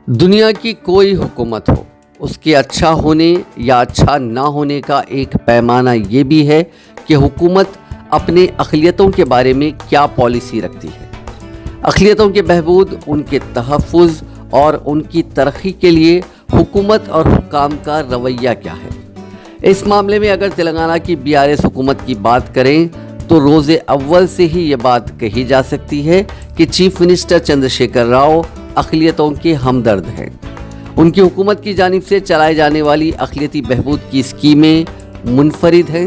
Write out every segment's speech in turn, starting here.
دنیا کی کوئی حکومت ہو، اس کے اچھا ہونے یا اچھا نہ ہونے کا ایک پیمانہ یہ بھی ہے کہ حکومت اپنے اقلیتوں کے بارے میں کیا پالیسی رکھتی ہے۔ اقلیتوں کے بہبود، ان کے تحفظ اور ان کی ترقی کے لیے حکومت اور حکام کا رویہ کیا ہے۔ اس معاملے میں اگر تلنگانہ کی BRS حکومت کی بات کریں تو روز اول سے ہی یہ بات کہی جا سکتی ہے کہ چیف منسٹر چندر شیکھر راؤ اقلیتوں کے ہمدرد ہیں۔ ان کی حکومت کی جانب سے چلائے جانے والی اقلیتی بہبود کی اسکیمیں منفرد ہیں۔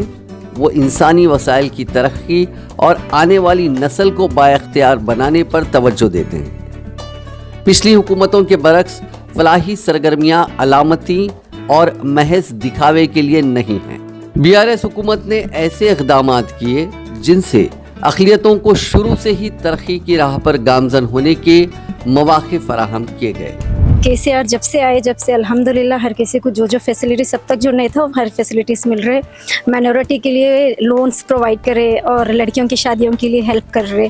وہ انسانی وسائل کی ترقی اور آنے والی نسل کو بااختیار بنانے پر توجہ دیتے ہیں۔ پچھلی حکومتوں کے برعکس فلاحی سرگرمیاں علامتی اور محض دکھاوے کے لیے نہیں ہیں۔ BRS حکومت نے ایسے اقدامات کیے جن سے اقلیتوں کو شروع سے ہی ترقی کی راہ پر گامزن ہونے کے مواقع فراہم کیے گئے۔ KCR جب سے الحمدللہ ہر کسی کو جو فیسلٹیز اب تک جو نہیں تھا ہر فیسلٹیز مل رہے، مائنورٹی کے لیے لونز پرووائڈ کرے اور لڑکیوں کی شادیوں کے لیے ہیلپ کر رہے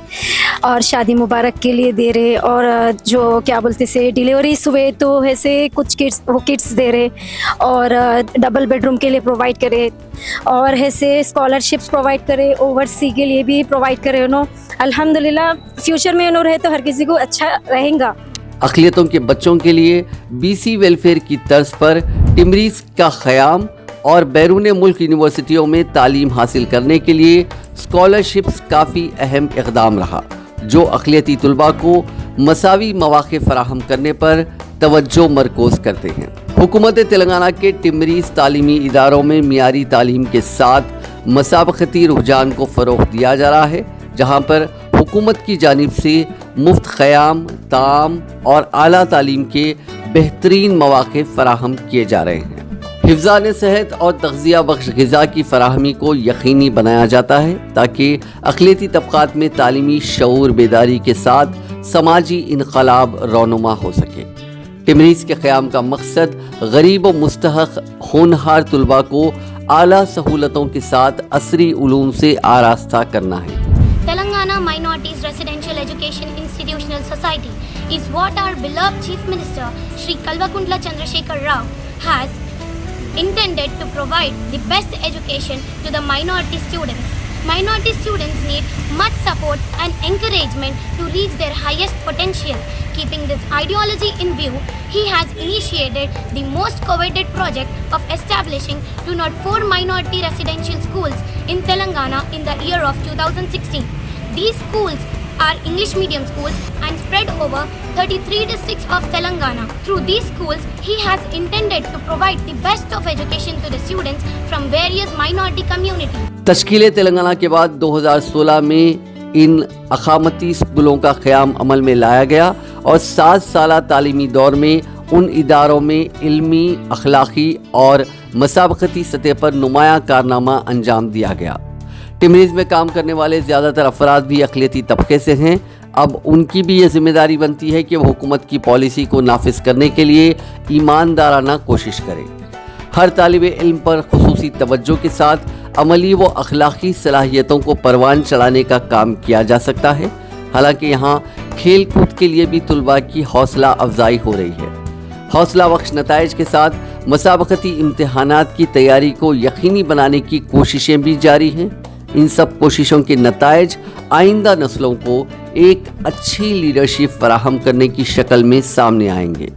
اور شادی مبارک کے لیے دے رہے، اور جو کیا بولتے سے ڈیلیوریز ہوئے تو ایسے کچھ کٹس دے رہے اور ڈبل بیڈ روم کے لیے پرووائڈ کرے اور ایسے اسکالرشپس پرووائڈ کرے، اوورسی کے لیے بھی پرووائڈ کرے۔ انہوں الحمدللہ فیوچر میں انہوں رہے تو ہر کسی کو اچھا رہیں گا۔ اقلیتوں کے بچوں کے لیے BC ویلفیئر کی طرز پر ٹمریز کا قیام اور بیرون ملک یونیورسٹیوں میں تعلیم حاصل کرنے کے لیے اسکالرشپس کافی اہم اقدام رہا، جو اقلیتی طلباء کو مساوی مواقع فراہم کرنے پر توجہ مرکوز کرتے ہیں۔ حکومت تلنگانہ کے ٹمریز تعلیمی اداروں میں معیاری تعلیم کے ساتھ مسابقتی رجحان کو فروغ دیا جا رہا ہے، جہاں پر حکومت کی جانب سے مفت قیام، تعام اور اعلیٰ تعلیم کے بہترین مواقع فراہم کیے جا رہے ہیں۔ حفظان صحت اور تغذیہ بخش غذا کی فراہمی کو یقینی بنایا جاتا ہے تاکہ اقلیتی طبقات میں تعلیمی شعور بیداری کے ساتھ سماجی انقلاب رونما ہو سکے۔ ٹمریز کے قیام کا مقصد غریب و مستحق ہونہار طلباء کو اعلیٰ سہولتوں کے ساتھ عصری علوم سے آراستہ کرنا ہے۔ Telangana Minorities Residential Education Institutional Society is what our beloved Chief Minister Shri Kalvakundla Chandrasekhar Rao has intended to provide the best education to the minority students. Minority students need much support and encouragement to reach their highest potential. Keeping this ideology in view, he has initiated the most coveted project of establishing 204 minority residential schools in Telangana in the year of 2016. These schools are English medium schools and spread over 33 districts of Telangana. Through these schools, he has intended to provide the best of education to the students from various minority communities. تشکیل تلنگانہ کے بعد 2016 میں ان اقامتی اسکولوں کا قیام عمل میں لایا گیا اور 7 سالہ تعلیمی دور میں ان اداروں میں علمی، اخلاقی اور مسابقتی سطح پر نمایاں کارنامہ انجام دیا گیا۔ ٹمریز میں کام کرنے والے زیادہ تر افراد بھی اقلیتی طبقے سے ہیں۔ اب ان کی بھی یہ ذمہ داری بنتی ہے کہ وہ حکومت کی پالیسی کو نافذ کرنے کے لیے ایماندارانہ کوشش کریں۔ ہر طالب علم پر خصوصی توجہ کے ساتھ عملی و اخلاقی صلاحیتوں کو پروان چڑھانے کا کام کیا جا سکتا ہے۔ حالانکہ یہاں کھیل کود کے لیے بھی طلباء کی حوصلہ افزائی ہو رہی ہے۔ حوصلہ بخش نتائج کے ساتھ مسابقتی امتحانات کی تیاری کو یقینی بنانے کی کوششیں بھی جاری ہیں۔ ان سب کوششوں کے نتائج آئندہ نسلوں کو ایک اچھی لیڈرشپ فراہم کرنے کی شکل میں سامنے آئیں گے۔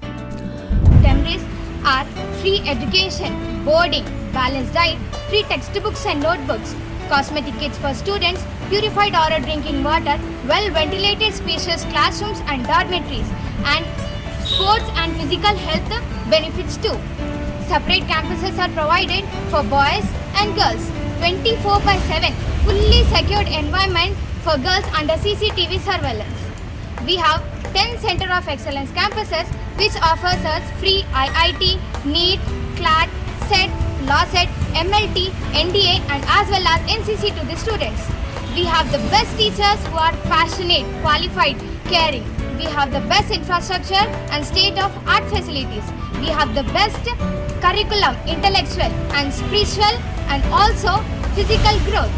Temries are free education, boarding, balanced diet, free textbooks and notebooks, cosmetic kits for students, purified water drinking water, well-ventilated spacious classrooms and dormitories, and sports and physical health benefits too. Separate campuses are provided for boys and girls. 24/7 fully secured environment for girls under CCTV surveillance. We have 10 Center of Excellence campuses which offers us free IIT, NEET, CLAT, SET, LawSET, MLT, NDA and as well as NCC to the students. We have the best teachers who are passionate, qualified, caring. We have the best infrastructure and state-of-art facilities. We have the best curriculum, intellectual and spiritual and also physical growth.